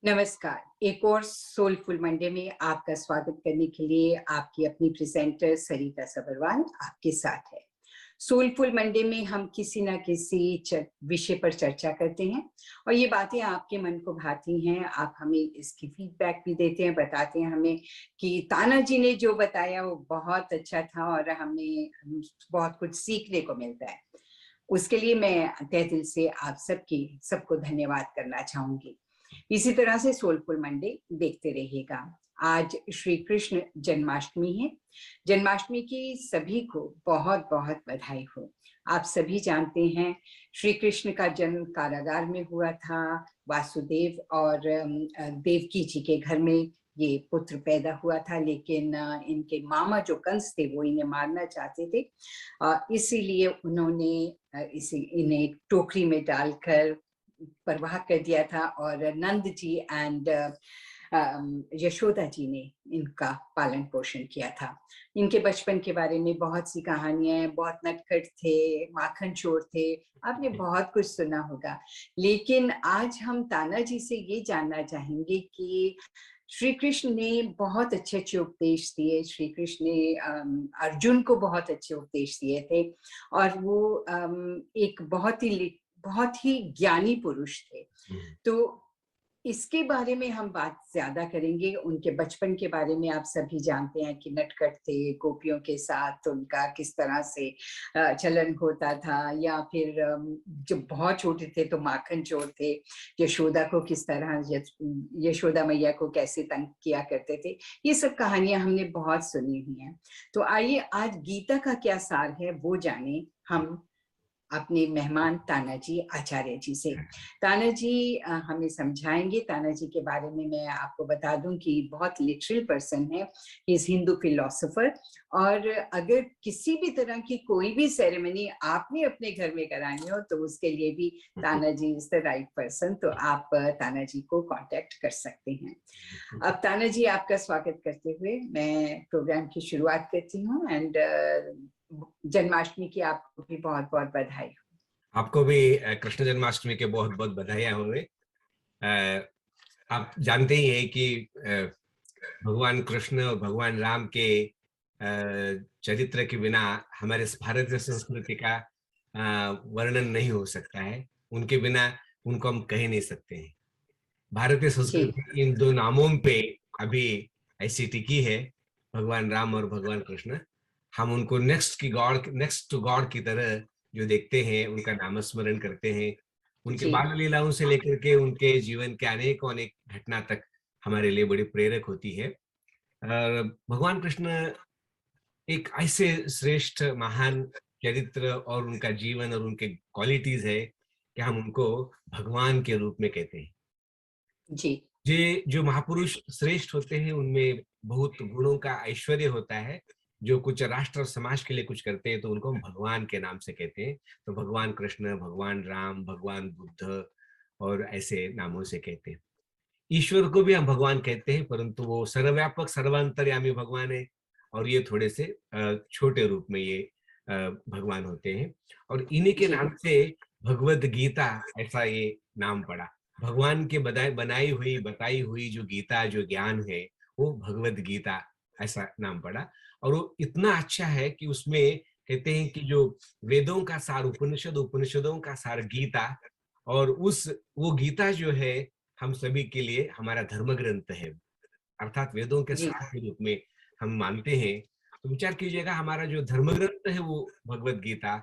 नमस्कार। एक और सोलफुल मंडे में आपका स्वागत करने के लिए आपकी अपनी प्रेजेंटर सरिता सबरवाल आपके साथ है। सोलफुल मंडे में हम किसी न किसी विषय पर चर्चा करते हैं और ये बातें आपके मन को भाती हैं। आप हमें इसकी फीडबैक भी देते हैं, बताते हैं हमें कि ताना जी ने जो बताया वो बहुत अच्छा था और हमें बहुत कुछ सीखने को मिलता है। उसके लिए मैं तहे दिल से आप सबको धन्यवाद करना चाहूंगी। इसी तरह से सोलफुल मंडे देखते रहिएगा। आज श्री कृष्ण जन्माष्टमी है। जन्माष्टमी की सभी को बहुत बहुत बधाई हो। आप सभी जानते हैं श्री कृष्ण का जन्म कारागार में हुआ था। वासुदेव और देवकी जी के घर में ये पुत्र पैदा हुआ था, लेकिन इनके मामा जो कंस थे वो इन्हें मारना चाहते थे। इसीलिए उन्होंने इन्हें एक टोकरी में डालकर परवाह कर दिया था और नंद जी एंड यशोदा जी ने इनका पालन पोषण किया था। इनके बचपन के बारे में बहुत सी कहानियां हैं। बहुत नटखट थे, माखन चोर थे, आपने बहुत कुछ सुना होगा। लेकिन आज हम ताना जी से ये जानना चाहेंगे कि श्री कृष्ण ने बहुत अच्छे अच्छे उपदेश दिए। श्री कृष्ण ने अर्जुन को बहुत अच्छे उपदेश दिए थे और वो एक बहुत ही ज्ञानी पुरुष थे। तो इसके बारे में हम बात ज्यादा करेंगे। उनके बचपन के बारे में आप सभी जानते हैं कि नटखट थे, गोपियों के साथ उनका किस तरह से चलन होता था, या फिर जब बहुत छोटे थे तो माखन चोर थे। यशोदा को किस तरह यशोदा मैया को कैसे तंग किया करते थे, ये सब कहानियां हमने बहुत सुनी हुई हैं। तो आइए आज गीता का क्या सार है वो जाने हम अपने मेहमान ताना जी आचार्य जी से। ताना जी हमें समझाएंगे। ताना जी के बारे में मैं आपको बता दूं कि बहुत लिटरल पर्सन है। He is Hindu philosopher. और अगर किसी भी तरह की कोई भी सेरेमनी आपने अपने घर में करानी हो तो उसके लिए भी ताना जी इज द राइट पर्सन। तो आप ताना जी को कांटेक्ट कर सकते हैं। अब ताना जी आपका स्वागत करते हुए मैं प्रोग्राम की शुरुआत करती हूँ। एंड जन्माष्टमी की आपको भी बहुत बहुत बधाई हो। आपको भी कृष्ण जन्माष्टमी के बहुत बहुत बधाइयां हुए। आप जानते ही हैं कि भगवान कृष्ण और भगवान राम के चरित्र के बिना हमारे भारतीय संस्कृति का वर्णन नहीं हो सकता है। उनके बिना उनको हम कह नहीं सकते हैं। भारतीय संस्कृति इन दो नामों पे अभी ऐसी टिकी है, भगवान राम और भगवान कृष्ण। हम उनको नेक्स्ट टू गॉड की तरह जो देखते हैं, उनका नामस्मरण करते हैं। उनके बाल लीलाओं से लेकर के उनके जीवन के अनेक घटना तक हमारे लिए बड़ी प्रेरक होती है। भगवान कृष्ण एक ऐसे श्रेष्ठ महान चरित्र और उनका जीवन और उनके क्वालिटीज है कि हम उनको भगवान के रूप में कहते हैं। जी। ये जो महापुरुष श्रेष्ठ होते हैं उनमें बहुत गुणों का ऐश्वर्य होता है। जो कुछ राष्ट्र और समाज के लिए कुछ करते हैं तो उनको हम भगवान के नाम से कहते हैं। तो भगवान कृष्ण, भगवान राम, भगवान बुद्ध और ऐसे नामों से कहते हैं। ईश्वर को भी हम भगवान कहते हैं, परंतु वो सर्वव्यापक सर्वांतर्यामी भगवान है और ये थोड़े से छोटे रूप में ये भगवान होते हैं। और इन्हीं के नाम से भगवद गीता ऐसा ये नाम पड़ा। भगवान के बताई हुई जो गीता, जो ज्ञान है, वो भगवद गीता ऐसा नाम पड़ा। और वो इतना अच्छा है कि उसमें कहते हैं कि जो वेदों का सार उपनिषद, उपनिषदों का सार गीता, और वो गीता जो है हम सभी के लिए हमारा धर्म ग्रंथ है, अर्थात वेदों के सार के रूप में हम मानते हैं। तो विचार कीजिएगा, हमारा जो धर्म ग्रंथ है वो भगवद गीता,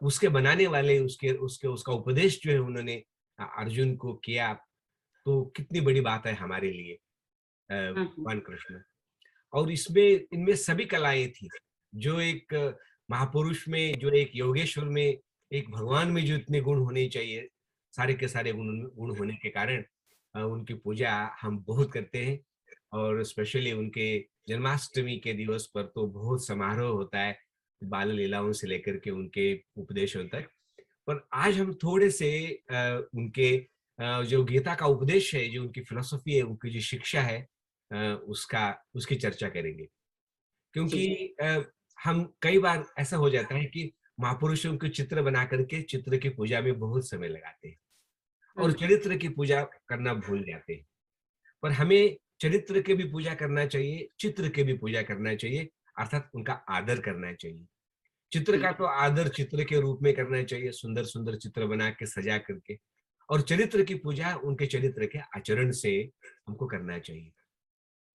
उसके बनाने वाले उसका उपदेश जो है उन्होंने अर्जुन को किया, तो कितनी बड़ी बात है हमारे लिए भगवान कृष्ण। और इनमें सभी कलाएं थी। जो एक महापुरुष में, जो एक योगेश्वर में, एक भगवान में जो इतने गुण होने चाहिए, सारे के सारे गुण होने के कारण उनकी पूजा हम बहुत करते हैं। और स्पेशली उनके जन्माष्टमी के दिवस पर तो बहुत समारोह होता है, बाल लीलाओं से लेकर के उनके उपदेशों तक। पर आज हम थोड़े से उनके जो गीता का उपदेश है, जो उनकी फिलॉसफी है, उनकी जो शिक्षा है, उसकी चर्चा करेंगे। क्योंकि हम कई बार ऐसा हो जाता है कि महापुरुषों के चित्र बना करके चित्र की पूजा में बहुत समय लगाते हैं और चरित्र की पूजा करना भूल जाते हैं। पर हमें चरित्र के भी पूजा करना चाहिए, चित्र के भी पूजा करना चाहिए, अर्थात उनका आदर करना चाहिए। चित्र का जी। तो आदर चित्र के रूप में करना चाहिए, सुंदर-सुंदर चित्र बना के, सजा करके, और चरित्र की पूजा उनके चरित्र के आचरण से हमको करना चाहिए।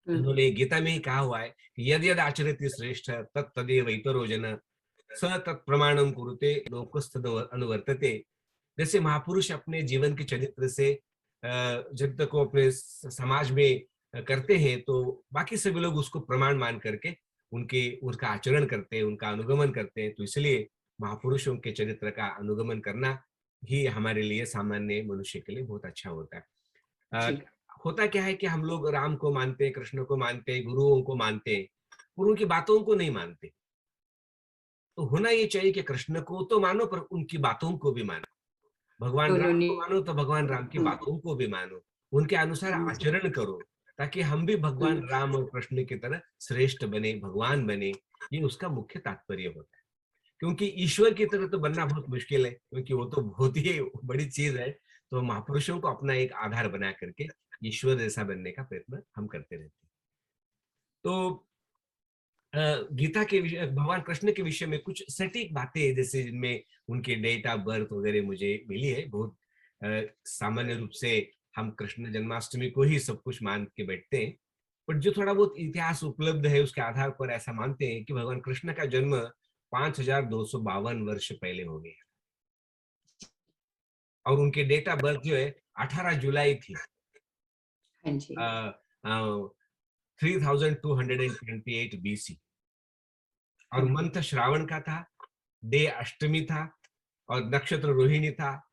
हम्म। उन्होंने गीता में ही कहा हुआ है कि यद यद आचरति श्रेष्ठ तत् तदेव इतरो जन स तत् प्रमाणम कुरुते लोकस्तद अनुवर्तते। जैसे महापुरुष अपने जीवन के चरित्र से चरित्र को अपने समाज में करते हैं, तो बाकी सभी लोग उसको प्रमाण मान करके उनके उनका आचरण करते हैं, उनका अनुगमन करते हैं। तो इसलिए महापुरुषों के चरित्र का अनुगमन करना ही हमारे लिए, सामान्य मनुष्य के लिए बहुत अच्छा होता है। अ, जी। होता क्या है कि हम लोग राम को मानते हैं, कृष्ण को मानते हैं, गुरुओं को मानते हैं, पर उनकी बातों को नहीं मानते। तो होना ये चाहिए कि कृष्ण को तो मानो, पर उनकी बातों को भी मानो। भगवान दोनों राम ने। को मानो तो भगवान राम की हम्म। बातों को भी मानो। उनके अनुसार जी। आचरण करो, ताकि हम भी भगवान हम्म। राम और कृष्ण की तरह श्रेष्ठ बने, भगवान बने। ये उसका मुख्य तात्पर्य होता है। क्योंकि ईश्वर की तरह तो बनना बहुत मुश्किल है, क्योंकि वो तो बहुत ही बड़ी चीज है। तो महापुरुषों को अपना एक आधार बना करके ईश्वर जैसा बनने का प्रयत्न हम करते रहते हैं। तो गीता के विषय, भगवान कृष्ण के विषय में कुछ सटीक बातें, जैसे जिनमें उनके डेट ऑफ बर्थ वगैरह मुझे मिली है। बहुत सामान्य रूप से हम कृष्ण जन्माष्टमी को ही सब कुछ मान के बैठते हैं, बट जो थोड़ा बहुत इतिहास उपलब्ध है उसके आधार पर ऐसा मानते हैं कि भगवान कृष्ण का जन्म 5252 वर्ष पहले हो गया, और उनके डेट ऑफ बर्थ जो है 18 जुलाई थी, हाँ जी। 3228 BC, हाँ और जी। मंथ श्रावण का था, डे अष्टमी था, और नक्षत्र रोहिणी था,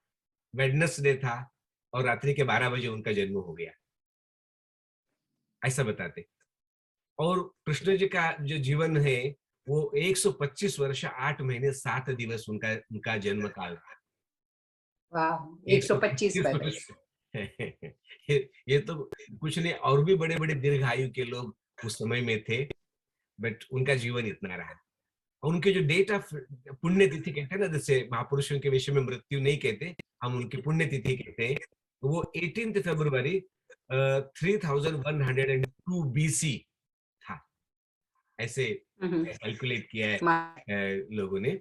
वेडनेसडे था, और रात्रि के 12 बजे उनका जन्म हो गया, ऐसा बताते। और कृष्ण जी का जो जीवन है वो 125 वर्ष 8 महीने 7 दिवस उनका उनका जन्म काल था। वाह, 125 125 बरस। ये तो कुछ नहीं, और भी बड़े बड़े दीर्घ आयु के लोग उस समय में थे, बट उनका जीवन इतना रहा। और उनके जो डेट ऑफ पुण्यतिथि कहते हैं ना, जैसे महापुरुषों के विषय में मृत्यु नहीं कहते, हम उनकी पुण्यतिथि कहते हैं, तो वो 18 फरवरी 3102 BC था, ऐसे हम्म। कैलकुलेट किया है मा- लोगों ने।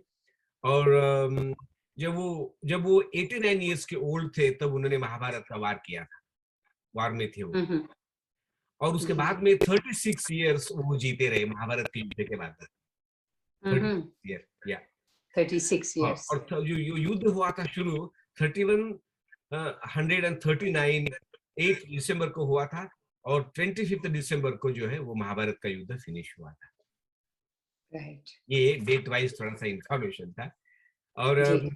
और जब वो 89 ईयर्स के ओल्ड थे, तब उन्होंने महाभारत का वार किया था, वार में थे वो। हम्म। और उसके जी। बाद में 36 ईयर्स वो जीते रहे महाभारत के युद्ध के बाद। हम्म। 36 ईयर या 36 हाँ, इयर्स। और जो युद्ध हुआ था शुरू 3139 8 दिसंबर को हुआ था, और 25 दिसंबर को जो है वो महाभारत का युद्ध फिनिश हुआ था। राइट। ये डेट वाइज थोड़ा सा इंफॉर्मेशन था। और जी।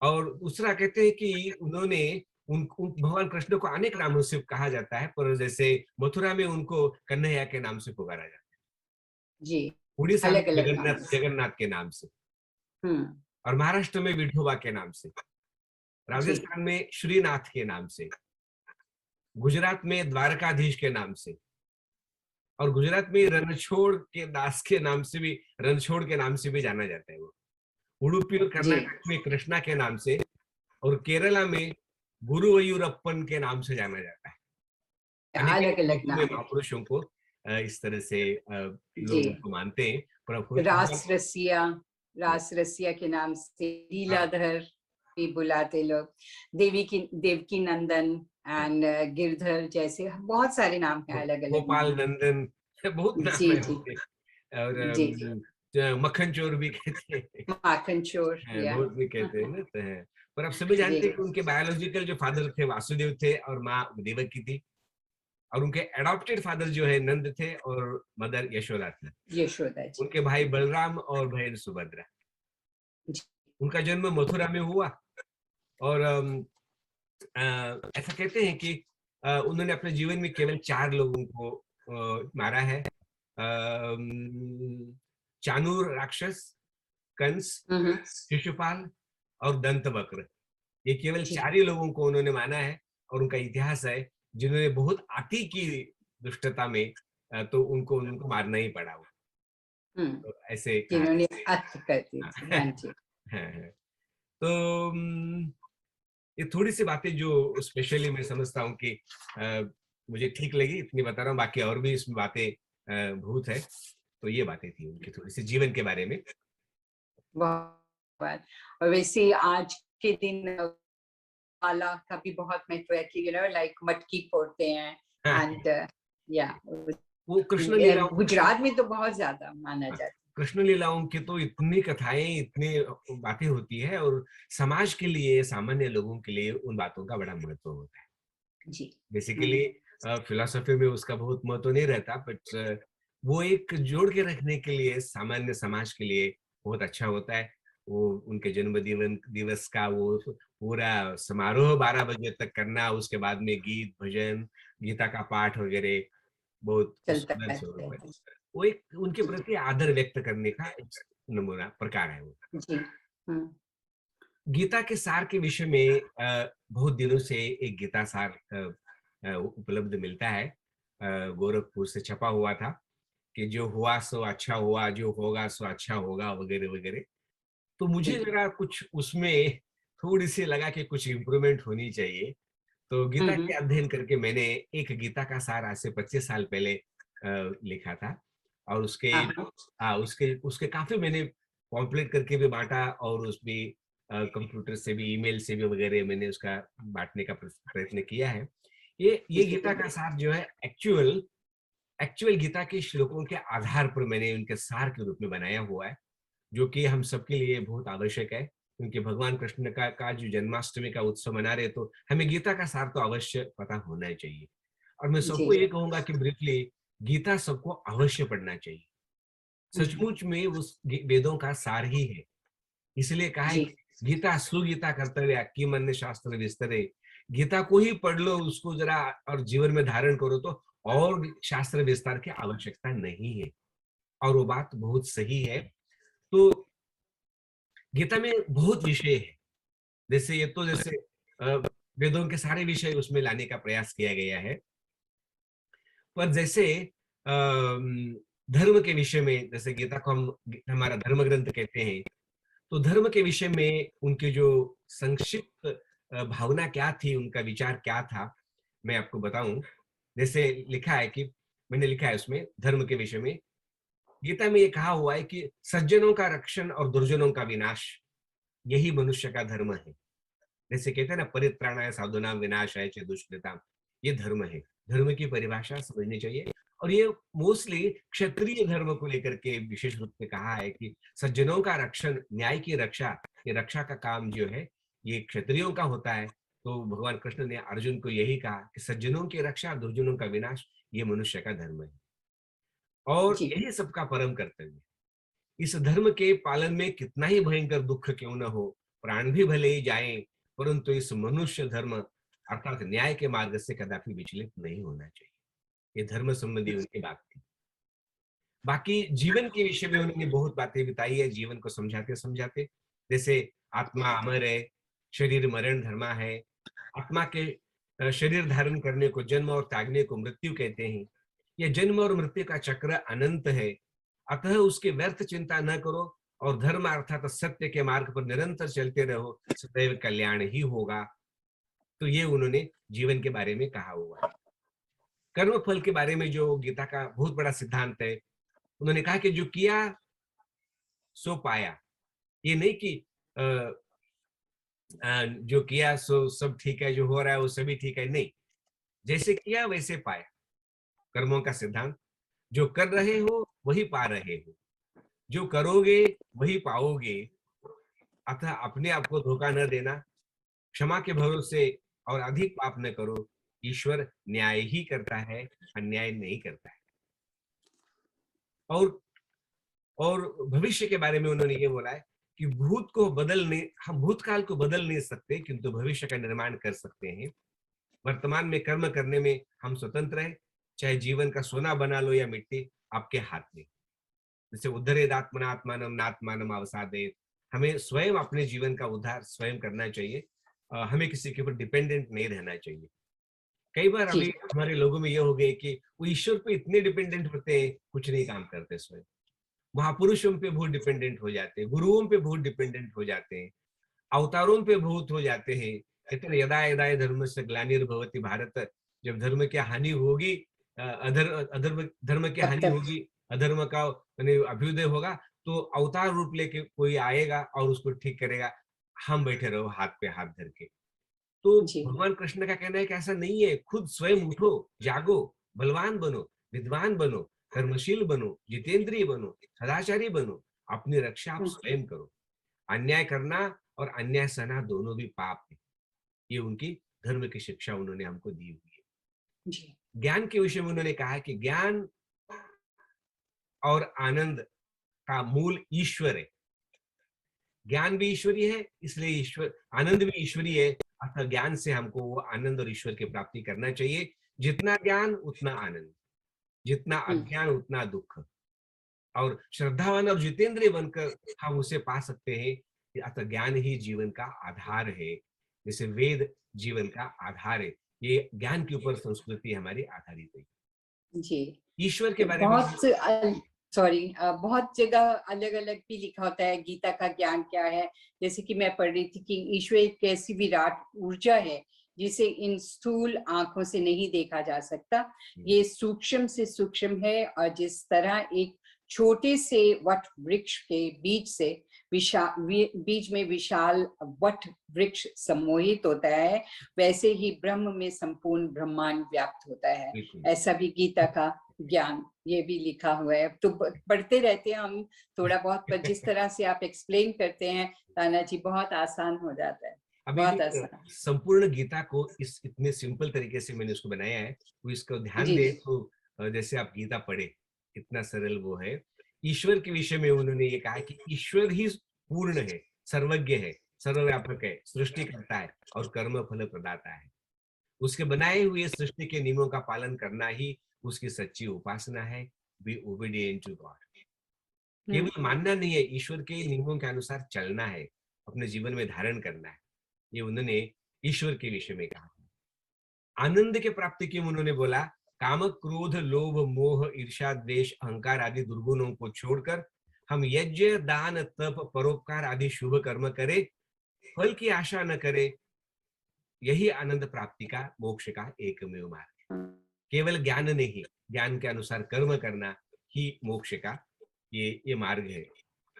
और दूसरा कहते हैं कि उन्होंने भगवान कृष्ण को अनेक नामों से कहा जाता है, पर जैसे मथुरा में उनको कन्हैया के नाम से पुकारा जाता है, जी। उड़ीसा में अलग अलग नामों जगन्नाथ से। जगन्नाथ के नाम से, हम्म। और महाराष्ट्र में विठोबा के नाम से, जी। राजस्थान में श्रीनाथ के नाम से, गुजरात में द्वारकाधीश के नाम से, और गुजरात में रणछोड़ के दास के नाम से भी, रणछोड़ के नाम से भी जाना जाता है वो। उडुपी और जी। कर्नाटक में कृष्णा के नाम से, और केरला में गुरुवयुरप्पन के नाम से जाना जाता है। अनेक अलग अलग लोगों में नाम है। महापुरुषों को इस तरह से जी। लोग उनको मानते हैं। पर रास रसिया, रास रसिया के नाम से हाँ, लीलाधर भी बुलाते लोग, देवकी नंदन एंड गिरधर, जैसे बहुत सारे नाम हैं, अलग अलग गोपाल नाम। नंदन, बहुत नाम जी। है जी। उनके। और जी। जी। मक्खन चोर भी कहते हैं। माखन चोर या। बहुत भी कहते हैं ना, तो है। पर आप सभी जानते जी। हैं कि उनके बायोलॉजिकल जो फादर थे वासुदेव थे, और माँ देवकी थी, और उनके एडॉप्टेड फादर जो है नंद थे, और मदर यशोदा थी। यशोदा जी। उनके भाई बलराम और बहन सुभद्रा। जी। उनका जन्म मथुरा में हुआ, और ऐसा कहते हैं कि उन्होंने अपने जीवन में केवल 4 लोगों को मारा है। चाणूर राक्षस, कंस, हम्म। शिशुपाल और दंतवक्र, ये केवल जी। 4 ही लोगों को उन्होंने माना है। और उनका इतिहास है, जिन्होंने बहुत अति की दुष्टता में, तो उनको उनको मारना ही पड़ा वो, हम्म। तो ऐसे कहा जिन्होंने जाता अत कर दी है। थी। हाँ जी। हाँ, तो ये थोड़ी सी बातें जो स्पेशली मैं समझता हूँ कि मुझे ठीक लगी, इतनी बता रहा हूँ, बाकी और भी इसमें बातें भूत है। तो ये बातें थी उनकी थोड़ी सी जीवन के बारे में। बहुत। और वैसे आज के दिन माला का भी बहुत महत्व है कि लाइक मटकी फोड़ते हैं हाँ, एंड या वो कृष्ण लीलाओं गुजरात में तो बहुत ज्यादा माना जाता कृष्ण लीलाओं की तो इतनी कथाएं, इतनी बातें होती है, और समाज के लिए, सामान्य लोगों के लिए उन बातों का बड़ा महत्व होता है। है जी। बेसिकली फिलोसफी में उसका बहुत महत्व नहीं रहता, बट वो एक जोड़ के रखने के लिए, सामान्य समाज के लिए बहुत अच्छा होता है। वो उनके जन्म दिवस का वो पूरा समारोह 12 बजे तक करना, उसके बाद में गीत भजन, गीता का पाठ वगैरह बहुत चलता सुंदर रहता स्वरूप है। है वो एक उनके जी प्रति आदर व्यक्त करने का एक नमूना प्रकार है वो। जी। गीता के सार के विषय में बहुत दिनों से एक गीता सार उपलब्ध मिलता है, गोरखपुर से छपा हुआ था कि जो हुआ सो अच्छा हुआ, जो होगा सो अच्छा होगा, वगैरह वगैरह। तो मुझे जी। जरा कुछ उसमें थोड़ी सी लगा कि कुछ इम्प्रूवमेंट होनी चाहिए। तो गीता के हम्म। अध्ययन करके मैंने एक गीता का सार आज से 25 साल पहले लिखा था, और उसके हाँ हाँ। उसके उसके काफी मैंने पॉम्पलेट करके भी बांटा, और उसमें कंप्यूटर से भी, ईमेल से भी वगैरह मैंने उसका बांटने का प्रयत्न किया है। ये जी गीता का सार जो है, एक्चुअल एक्चुअल गीता के श्लोकों के आधार पर मैंने उनके सार के रूप में बनाया हुआ है, जो कि हम सबके लिए बहुत आवश्यक है, क्योंकि भगवान कृष्ण का जो जन्माष्टमी का उत्सव मना रहे, तो हमें गीता का सार तो अवश्य पता होना चाहिए। और मैं जी सबको ये कहूंगा कि ब्रीफली गीता सबको अवश्य पढ़ना चाहिए। सचमुच में उस वेदों का सार ही है। इसलिए कहा है जी कि गीता सुगीता कर्तव्य की मन शास्त्र विस्तरे। गीता को ही पढ़ लो, उसको जरा और जीवन में धारण करो, तो और शास्त्र विस्तार की आवश्यकता नहीं है। और वो बात बहुत सही है। तो गीता में बहुत विषय है, जैसे ये तो जैसे वेदों के सारे विषय उसमें लाने का प्रयास किया गया है। पर जैसे धर्म के विषय में, जैसे गीता को हम हमारा धर्म ग्रंथ कहते हैं, तो धर्म के विषय में उनके जो संक्षिप्त भावना क्या थी, उनका विचार क्या था, मैं आपको बताऊं। जैसे लिखा है कि, मैंने लिखा है उसमें धर्म के विषय में, गीता में ये कहा हुआ है कि सज्जनों का रक्षण और दुर्जनों का विनाश, यही मनुष्य का धर्म है। जैसे कहते हैं ना, परित्राणाय साधूनाम विनाशाय च दुष्कृताम, ये धर्म है। धर्म की परिभाषा समझनी चाहिए। और ये मोस्टली क्षत्रिय धर्म को लेकर के विशेष रूप से कहा है कि सज्जनों का रक्षण, न्याय की रक्षा, ये रक्षा का काम जो है ये क्षत्रियों का होता है। तो भगवान कृष्ण ने अर्जुन को यही कहा कि सज्जनों की रक्षा, दुर्जनों का विनाश, ये मनुष्य का धर्म है, और जी यही सबका परम कर्तव्य है। इस धर्म के पालन में कितना ही भयंकर दुख क्यों न हो, प्राण भी भले ही जाएं, परंतु इस मनुष्य धर्म अर्थात न्याय के मार्ग से कदापि विचलित नहीं होना चाहिए। ये धर्म संबंधी उनकी बात थी। बाकी जीवन के विषय में उन्होंने बहुत बातें बताई है, जीवन को समझाते समझाते। जैसे आत्मा अमर है, शरीर मरण धर्मा है। आत्मा के शरीर धारण करने को जन्म और त्यागने को मृत्यु कहते हैं। यह जन्म और मृत्यु का चक्र अनंत है, अतः उसकी व्यर्थ चिंता न करो, और धर्म अर्थात सत्य के मार्ग पर निरंतर चलते रहो, सदैव कल्याण ही होगा। तो ये उन्होंने जीवन के बारे में कहा हुआ है। कर्म फल के बारे में जो गीता का बहुत बड़ा सिद्धांत है, उन्होंने कहा कि जो किया सो पाया। ये नहीं कि अ, जो किया सो सब ठीक है, जो हो रहा है वो सभी ठीक है, नहीं। जैसे किया वैसे पाया, कर्मों का सिद्धांत। जो कर रहे हो वही पा रहे हो, जो करोगे वही पाओगे, अतः अपने आप को धोखा न देना, क्षमा के भरोसे और अधिक पाप न करो। ईश्वर न्याय ही करता है, अन्याय नहीं करता है। और और भविष्य के बारे में उन्होंने ये बोला है कि हम भूतकाल को बदल नहीं सकते, किंतु भविष्य का निर्माण कर सकते हैं। वर्तमान में कर्म करने में हम स्वतंत्र हैं, चाहे जीवन का सोना बना लो या मिट्टी, आपके हाथ में। जैसे उद्धरेद आत्मनात्मानम नात्मानम अवसादेत, हमें स्वयं अपने जीवन का उद्धार स्वयं करना चाहिए। हमें किसी के ऊपर डिपेंडेंट नहीं रहना चाहिए। कई बार जी अभी हमारे लोगों में ये हो गए कि वो ईश्वर पे इतने डिपेंडेंट होते हैं, कुछ नहीं काम करते स्वयं। महापुरुषों पे बहुत डिपेंडेंट हो जाते हैं, गुरुओं पे बहुत डिपेंडेंट हो जाते हैं, अवतारों पे बहुत हो जाते हैं। कहते हैं यदा यदा धर्मस्य ग्लानिर्भवति भारत, जब धर्म की हानि होगी, अधर्म धर्म की तब हानि तक होगी, अधर्म का माने अभ्युदय होगा, तो अवतार रूप लेके कोई आएगा और उसको ठीक करेगा। हम बैठे रहो हाथ पे हाथ धर के। तो जी। भगवान कृष्ण का कहना है कि ऐसा नहीं है, खुद स्वयं उठो, जागो, बलवान बनो, विद्वान बनो, कर्मशील बनो, जितेंद्रिय बनो, सदाचारी बनो, अपनी रक्षा आप हुँ, स्वयं करो। अन्याय करना और अन्याय सहना दोनों भी पाप है। ये उनकी धर्म की शिक्षा उन्होंने हमको दी हुई है। जी। ज्ञान के विषय में उन्होंने कहा है कि ज्ञान और आनंद का मूल ईश्वर है। ज्ञान भी ईश्वरीय है, इसलिए ईश्वर आनंद भी ईश्वरीय है। अतः ज्ञान से हमको वो आनंद और ईश्वर की प्राप्ति करना चाहिए। जितना ज्ञान उतना आनंद, जितना हुँ, अज्ञान उतना दुःख। और श्रद्धावान और जितेंद्रिय बनकर हम उसे पा सकते हैं कि अतः ज्ञान ही जीवन का आधार है। जैसे वेद जीवन का आधार है, ये ज्ञान के ऊपर संस्कृति हमारी आधारित है। जी। ईश्वर के बारे में बहुत सॉरी बहुत जगह अलग-अलग भी लिखा होता है गीता का ज्ञान क्या है। जैसे कि मैं पढ़ रही थी कि ईश्वर एक ऐसी विराट ऊर्जा है, जिसे इन स्थूल आँखों से नहीं देखा जा सकता। ये सूक्ष्म से सूक्ष्म है और जिस तरह एक छोटे से वट वृक्ष के बीज से बीज में विशाल वट वृक्ष सम्मोहित होता है, वैसे ही ब्रह्म में संपूर्ण ब्रह्मांड व्याप्त होता है। बिल्कुल। ऐसा भी गीता का ज्ञान ये भी लिखा हुआ है। तो पढ़ते रहते हैं हम थोड़ा बहुत, पर जिस तरह से आप एक्सप्लेन करते हैं ताना जी, बहुत आसान हो जाता है, अभी बहुत जो आसान। संपूर्ण गीता को इस इतने सिंपल तरीके से मैंने उसको बनाया है, तो इसको ध्यान जी, दे जी। तो जैसे आप गीता पढ़े, इतना सरल वो है। ईश्वर के विषय में उन्होंने ये कहा है कि ईश्वर ही पूर्ण है, सर्वज्ञ है, सर्वव्यापक है, सृष्टि करता है और कर्म फल प्रदाता है। उसके बनाए हुए सृष्टि के नियमों का पालन करना ही उसकी सच्ची उपासना है। Be obedient to God. हुँ, केवल मानना नहीं है, ईश्वर के नियमों के अनुसार चलना है, अपने जीवन में धारण करना है। ये उन्होंने ईश्वर के विषय में कहा। आनंद के प्राप्ति की उन्होंने बोला, काम, क्रोध, लोभ, मोह, ईर्ष्या, द्वेष, अहंकार आदि दुर्गुणों को छोड़कर हम यज्ञ, दान, तप, परोपकार आदि शुभ कर्म करें, फल की आशा न करें। यही आनंद प्राप्ति का, मोक्ष का एकमेव मार्ग है। हुँ। केवल ज्ञान नहीं, ज्ञान के अनुसार कर्म करना ही मोक्ष का ये मार्ग है।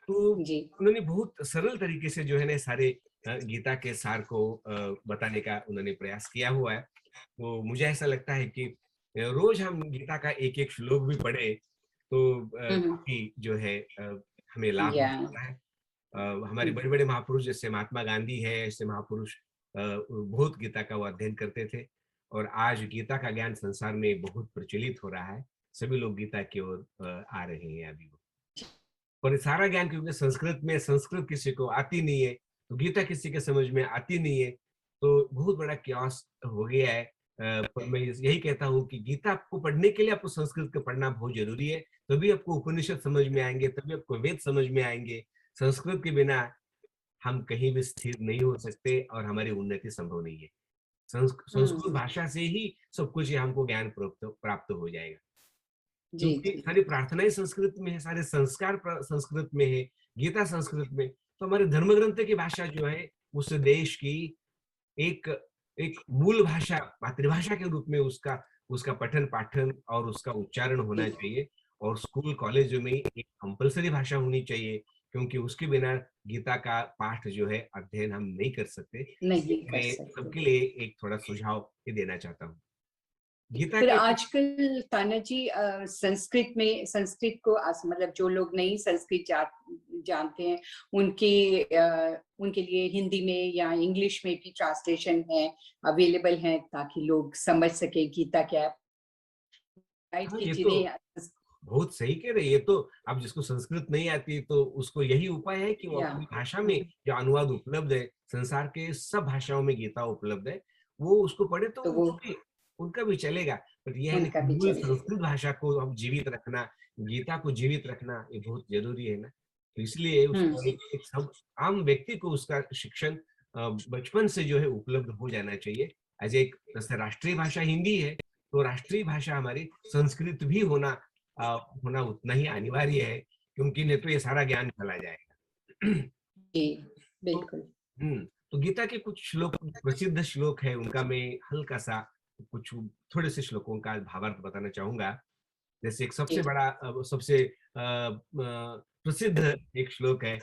तो जी। उन्होंने बहुत सरल तरीके से जो है ना सारे गीता के सार को बताने का उन्होंने प्रयास किया हुआ है। तो मुझे ऐसा लगता है कि रोज हम गीता का एक-एक श्लोक भी पढ़े तो हुँ, हुँ। काफ़ी जो है हमें लाभ हो ज्ञान। सकता है। हमारे हुँ, बड़े-बड़े महापुरुष जैसे महात्मा गांधी है, ऐसे महापुरुष बहुत गीता का वो अध्ययन करते थे और आज गीता का ज्ञान संसार में बहुत प्रचलित हो रहा है। सभी लोग गीता की ओर आ रहे हैं अभी। और ये सारा ज्ञान क्योंकि संस्कृत किसी को आती नहीं है, तो गीता किसी के समझ में आती नहीं है, तो बहुत बड़ा chaos हो गया है। पर मैं यही कहता हूँ कि गीता आपको पढ़ने के लिए आपको संस्कृत को पढ़ना बहुत ज़रूरी है, तभी आपको उपनिषद समझ में आएँगे, तभी आपको वेद समझ में आएँगे। संस्कृत के बिना हम कहीं भी स्थिर नहीं हो सकते और हमारी उन्नति संभव नहीं है। संस्कृत हुँ। भाषा से ही सब कुछ ये हमको ज्ञान प्राप्त प्राप्त हो जाएगा। जी, क्योंकि जी। सारी प्रार्थनाएँ संस्कृत में है, सारे संस्कार संस्कृत में है, गीता संस्कृत में, तो हमारे धर्म ग्रंथ की भाषा जो है, उस देश की एक एक मूल भाषा, मातृभाषा के रूप में उसका उसका पठन-पाठन और उसका उच्चारण होना जी, चाहिए और स्कूल कॉलेजों में एक कंपल्सरी भाषा होनी चाहिए, क्योंकि उसके बिना गीता का पाठ जो है अध्ययन हम नहीं कर सकते। नहीं कर मैं सकते। सबके लिए एक थोड़ा सुझाव ये देना चाहता हूँ। गीता फिर के आजकल ताना जी संस्कृत को मतलब जो लोग नहीं संस्कृत जानते हैं, उनके लिए हिंदी में या इंग्लिश में भी ट्रांसलेशन है, अवेलेबल है ताकि लोग समझ सके गीता क्या राइट हाँ, कि ये तो जिन्हें बहुत सही कह रहे हैं। ये तो अब जिसको संस्कृत नहीं आती तो उसको यही उपाय है कि वो या अपनी भाषा में जो अनुवाद उपलब्ध है, संसार के सब भाषाओं में गीता उपलब्ध है, वो उसको पढ़े तो तो वो उनका भी चलेगा। बट ये है ना उनका कि भी मूल चले। संस्कृत भाषा को अब जीवित रखना, गीता को जीवित रखना ये बहुत ज़रूरी है ना। तो इसलिए हुँ, उसको एक एक सब आम व्यक्ति को उसका शिक्षण बचपन से जो है उपलब्ध हो जाना चाहिए। एज़ एक जैसे राष्ट्रीय भाषा हिंदी है, तो राष्ट्रीय भाषा हमारी संस्कृत भी अ, होना उतना ही अनिवार्य है, क्योंकि नहीं तो ये सारा ज्ञान चला जाएगा। जी, तो बिल्कुल। तो गीता के कुछ श्लोक प्रसिद्ध श्लोक है, उनका मैं हल्का-सा कुछ थोड़े से श्लोकों का भावार्थ बताना चाहूंगा। जैसे एक सबसे जी। बड़ा सबसे प्रसिद्ध एक श्लोक है,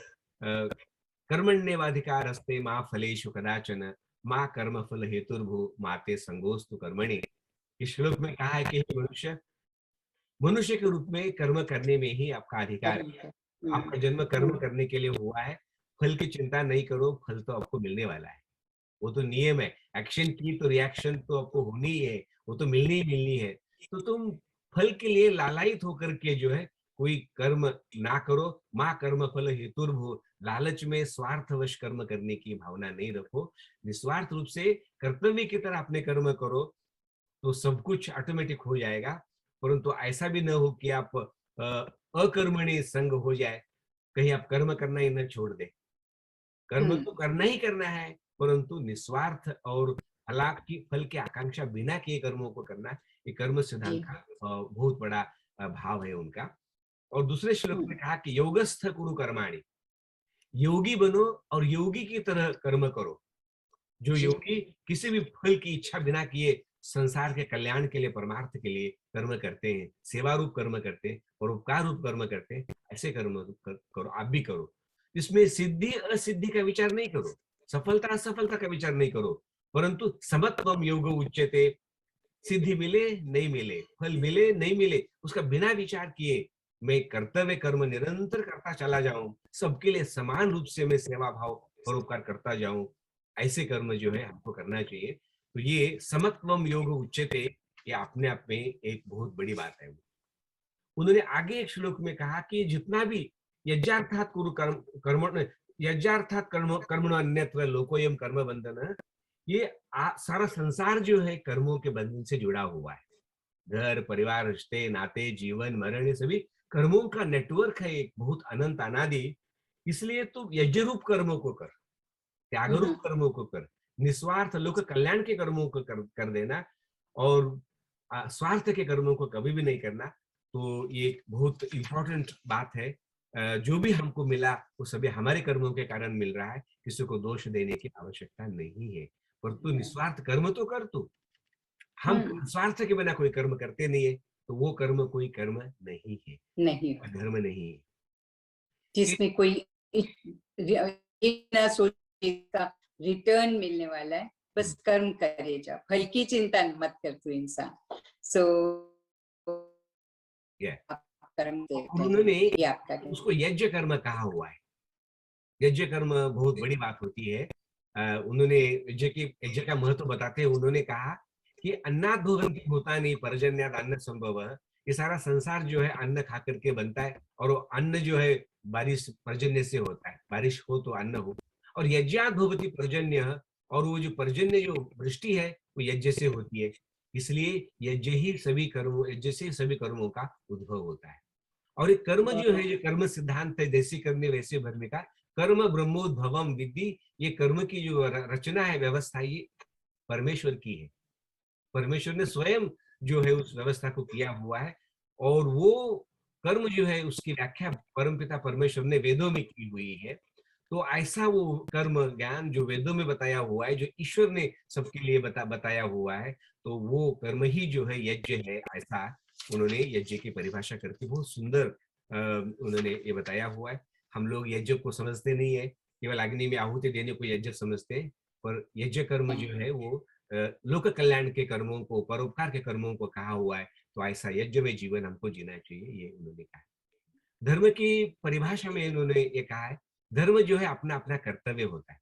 कर्मण्येवाधिकारस्ते मा फलेषु कदाचन मा कर्म फल हेतुर्भु माते संगोस्तु कर्मणि। इस श्लोक में कहा है कि हे मनुष्य, मनुष्य के रूप में कर्म करने में ही आपका अधिकार कर्म है। का। आपका जन्म कर्म करने के लिए हुआ है। फल की चिंता नहीं करो, फल तो आपको मिलने वाला है। वो तो नियम है। एक्शन की तो रिएक्शन तो आपको होनी ही है, वो तो मिलनी ही मिलनी है। तो तुम फल के लिए लालायित होकर के जो है कोई कर्म ना करो। माँ कर्म फल हेतुर्भुः, लालच में स्वार्थवश कर्म करने की भावना नहीं रखो। निस्वार्थ रूप से कर्तव्य की तरह अपने कर्म करो, तो सब कुछ ऑटोमेटिक हो जाएगा। परंतु ऐसा भी न हो कि आप अकर्मणि संग हो जाए, कहीं आप कर्म करना ही न छोड़ दें। कर्म तो करना ही करना है, परंतु निस्वार्थ और फल की आकांक्षा बिना किए कर्मों को करना, ये कर्म सिद्धांत जी। का बहुत बड़ा भाव है उनका। और दूसरे श्लोक हुँ, में कहा कि योगस्थ कुरु कर्माणि, योगी बनो और योगी की तरह कर्म करो। जो जी। योगी किसी भी फल की इच्छा बिना किए संसार के कल्याण के लिए, परमार्थ के लिए कर्म करते हैं, सेवा रूप कर्म करते हैं, परोपकार रूप कर्म करते हैं, ऐसे कर्म करो, आप भी करो। इसमें सिद्धि असिद्धि का विचार नहीं करो, सफलता असफलता का विचार नहीं करो, परंतु समत्वम योग उच्यते। सिद्धि मिले नहीं मिले, फल मिले नहीं मिले, उसका बिना विचार किए मैं कर्तव्य कर्म निरंतर करता चला जाऊं, सबके लिए समान रूप से मैं सेवा भाव परोपकार करता जाऊं, ऐसे कर्म जो है हमको करना चाहिए। तो ये समत्वम योग उच्यते, ये अपने आप में एक बहुत बड़ी बात है। उन्होंने आगे एक श्लोक में कहा कि जितना भी यज्ञार्थात कुरु कर्म यज्ञार्थात कर्मणो अन्यत्र लोकोयम कर्म बंधन, ये सारा संसार जो है कर्मों के बंधन से जुड़ा हुआ है। घर परिवार रिश्ते नाते जीवन मरण, ये सभी कर्मों का नेटवर्क है, एक बहुत अनंत अनादि। इसलिए तू यज्ञ रूप कर्मों को कर, त्याग हुँ, रूप हुँ। कर्मों को कर, निस्वार्थ लोक कल्याण के कर्मों को कर देना, और स्वार्थ के कर्मों को कभी भी नहीं करना। तो ये एक बहुत इंपॉर्टेंट बात है। जो भी हमको मिला वो सभी हमारे कर्मों के कारण मिल रहा है, किसी को दोष देने की आवश्यकता नहीं है। पर तू निस्वार्थ कर्म तो कर तू। हम हुँ, स्वार्थ के बिना कोई कर्म करते नहीं है, तो वो कर्म कोई कर्म नहीं है, नहीं होता। धर्म नहीं है। ये जिसमें कोई ये ना सोचे इसका रिटर्न मिलने वाला है, बस कर्म करे जा, फल की चिंता मत कर तू इंसान। सो है। आप कर्म से और करिए, उन्होंने ये आपका कहना उसको यज्ञ कर्म कहा हुआ है। यज्ञ कर्म बहुत बड़ी बात होती है। उन्होंने यज्ञ का महत्व बताते हुए उन्होंने कहा कि अन्नात् भवन्ति भूतानि पर्जन्यात् अन्न संभवः। ये सारा संसार जो है अन्न खा करके बनता है, और वो अन्न जो है बारिश पर्जन्य से होता है, बारिश हो तो अन्न हो। और यज्ञात् भवति पर्जन्यः, और वो जो पर्जन्य जो वृष्टि है वो यज्ञ से होती है। इसलिए यज्ञ से सभी कर्मों का उद्भव होता है। और ये कर्म जो है, ये कर्म सिद्धांत है, जैसे करने वैसे भरने का। कर्म ब्रह्मोद्भवम विद्धि, ये कर्म की जो रचना है, व्यवस्था, ये परमेश्वर की है। परमेश्वर ने स्वयं जो है उस व्यवस्था को किया हुआ है। और वो कर्म जो है उसकी व्याख्या परमपिता परमेश्वर ने वेदों में की हुई है। तो ऐसा वो कर्म ज्ञान जो वेदों में बताया हुआ है, जो ईश्वर ने सबके लिए बताया हुआ है, तो वो कर्म ही जो है यज्ञ है। ऐसा उन्होंने यज्ञ की परिभाषा करके बहुत सुंदर उन्होंने ये बताया हुआ है। हम लोग यज्ञ को समझते नहीं है, केवल अग्नि में आहुति देने को यज्ञ समझते हैं। पर यज्ञ कर्म जो है वो लोक कल्याण के कर्मों को, परोपकार के कर्मों को कहा हुआ है। तो ऐसा यज्ञ में जीवन हमको जीना चाहिए, ये उन्होंने कहा है। धर्म की परिभाषा में उन्होंने ये कहा है, धर्म जो है अपना अपना कर्तव्य होता है।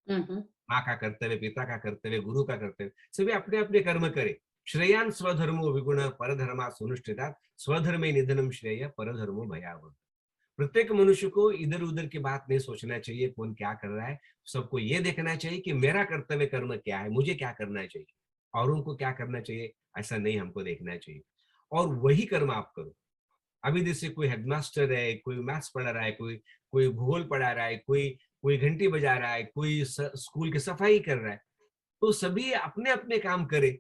है। हुँ, हुँ। माँ का कर्तव्य, पिता का कर्तव्य, गुरु का कर्तव्य, सभी अपने अपने कर्म करे। श्रेयान स्वधर्मो विगुण परधर्मा सुनिष्ठिता, स्वधर्मे निधनम श्रेय परधर्मो भयावह। प्रत्येक मनुष्य को इधर उधर की बात नहीं सोचना चाहिए, कौन क्या कर रहा है। सबको ये देखना चाहिए कि मेरा कर्तव्य कर्म क्या है, मुझे क्या करना चाहिए, औरों को क्या करना चाहिए, ऐसा नहीं हमको देखना चाहिए। और वही कर्म आप करो। अभी जैसे कोई हेडमास्टर है, कोई मैथ्स पढ़ा रहा है, कोई कोई भूगोल पढ़ा रहा है, कोई कोई घंटी बजा रहा है, कोई स्कूल की सफाई कर रहा है, तो सभी अपने अपने काम करे।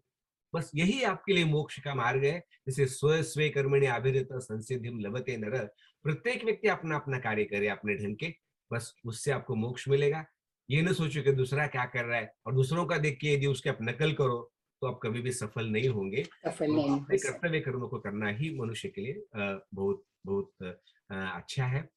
बस यही आपके लिए मोक्ष का मार्ग है। जैसे स्व स्वे कर्मणि अभिरत संसिद्धिम लभते नर, प्रत्येक व्यक्ति अपना अपना कार्य करे अपने ढंग के, बस उससे आपको मोक्ष मिलेगा। ये न सोचो कि दूसरा क्या कर रहा है और दूसरों का देख के यदि उसकी आप नकल करो, तो आप कभी भी सफल नहीं होंगे। सफल तो नहीं हो अपने सकते। कर्तव्य कर्मों को करना ही मनुष्य के लिए बहुत बहुत अच्छा है।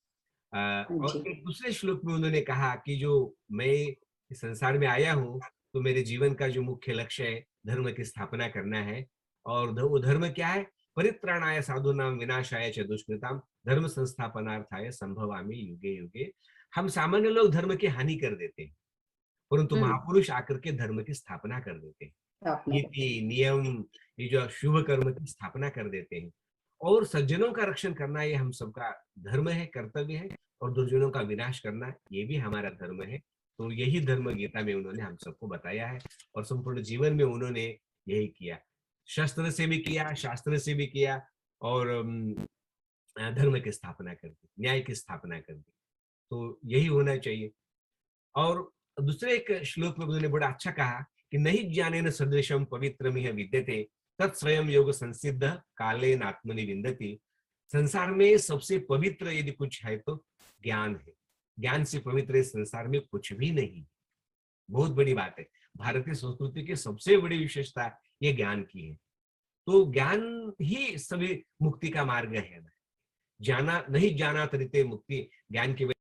और जी। एक दूसरे श्लोक में उन्होंने कहा कि जो मैं इस संसार में आया हूँ, तो मेरे जीवन का जो मुख्य लक्ष्य है, धर्म की स्थापना करना है। और वो धर्म क्या है? परित्राणाय साधूनां विनाशाय च दुष्कृताम धर्म संस्थापनार्थाय संभवामि युगे युगे। हम सामान्य लोग धर्म की हानि कर देते हैं, परंतु हम्म। महापुरुष आकर के धर्म की स्थापना कर देते हैं। अपना नीति, नियम, ये जो शुभ कर्म की स्थापना कर देते हैं। और सज्जनों का रक्षण करना ये हम सबका धर्म है, कर्तव्य है। और दुर्जनों का विनाश करना ये भी हमारा धर्म है। तो यही धर्म गीता में उन्होंने हम सबको बताया है, और संपूर्ण जीवन में उन्होंने यही किया। शस्त्र से भी किया, शास्त्र से भी किया, और धर्म की स्थापना कर दी, न्याय की स्थापना कर दी। तो यही होना चाहिए। और दूसरे एक श्लोक में उन्होंने बड़ा अच्छा कहा कि नहीं ज्ञानेन सदृशम पवित्रमिह विद्यते तत्स्वयं योग संसिद्ध कालेन आत्मनि विन्दति। संसार में सबसे पवित्र यदि कुछ है तो ज्ञान है। ज्ञान से पवित्र इस संसार में कुछ भी नहीं। बहुत बड़ी बात है। भारतीय संस्कृति की सबसे बड़ी विशेषता ये ज्ञान की है। तो ज्ञान ही सभी मुक्ति का मार्ग है। जाना नहीं जाना तरीते मुक्ति, ज्ञान की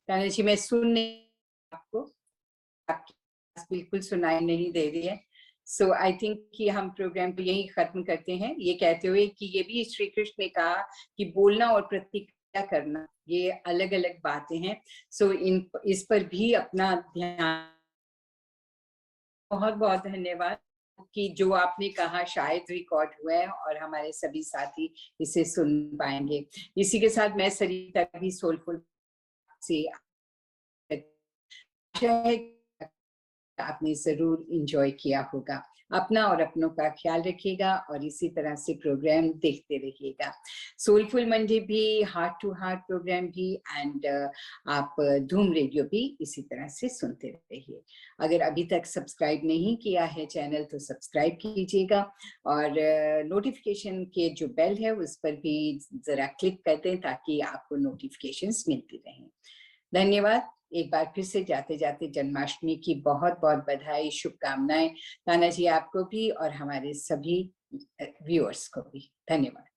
ताना जी, मैं सुन नहीं आपको, आपकी आवाज़ बिल्कुल सुनाई नहीं दे रही है। सो आई थिंक कि हम प्रोग्राम को यहीं खत्म करते हैं, ये कहते हुए कि ये भी श्री कृष्ण ने कहा कि बोलना और प्रतिक्रिया करना ये अलग-अलग बातें हैं। सो इस पर भी अपना ध्यान। बहुत-बहुत धन्यवाद कि जो आपने कहा शायद रिकॉर्ड हुआ है और हमारे सभी साथी इसे सुन पाएँगे। इसी के साथ मैं सरिता भी सोलफुल से आशा है आपने ज़रूर एन्जॉय किया होगा। अपना और अपनों का ख़्याल रखिएगा और इसी तरह से प्रोग्राम देखते रहिएगा। सोलफुल मंडे भी, हार्ट टू हार्ट प्रोग्राम भी एंड आप धूम रेडियो भी इसी तरह से सुनते रहिए। अगर अभी तक सब्सक्राइब नहीं किया है चैनल तो सब्सक्राइब कीजिएगा और नोटिफ़िकेशन के जो बेल है उस पर भी ज़रा क्लिक कर दें ताकि आपको नोटिफ़िकेशंस मिलती रहें। धन्यवाद। एक बार फिर से जाते-जाते जन्माष्टमी की बहुत-बहुत बधाई, शुभकामनाएँ ताना जी आपको भी और हमारे सभी व्यूअर्स को भी। धन्यवाद।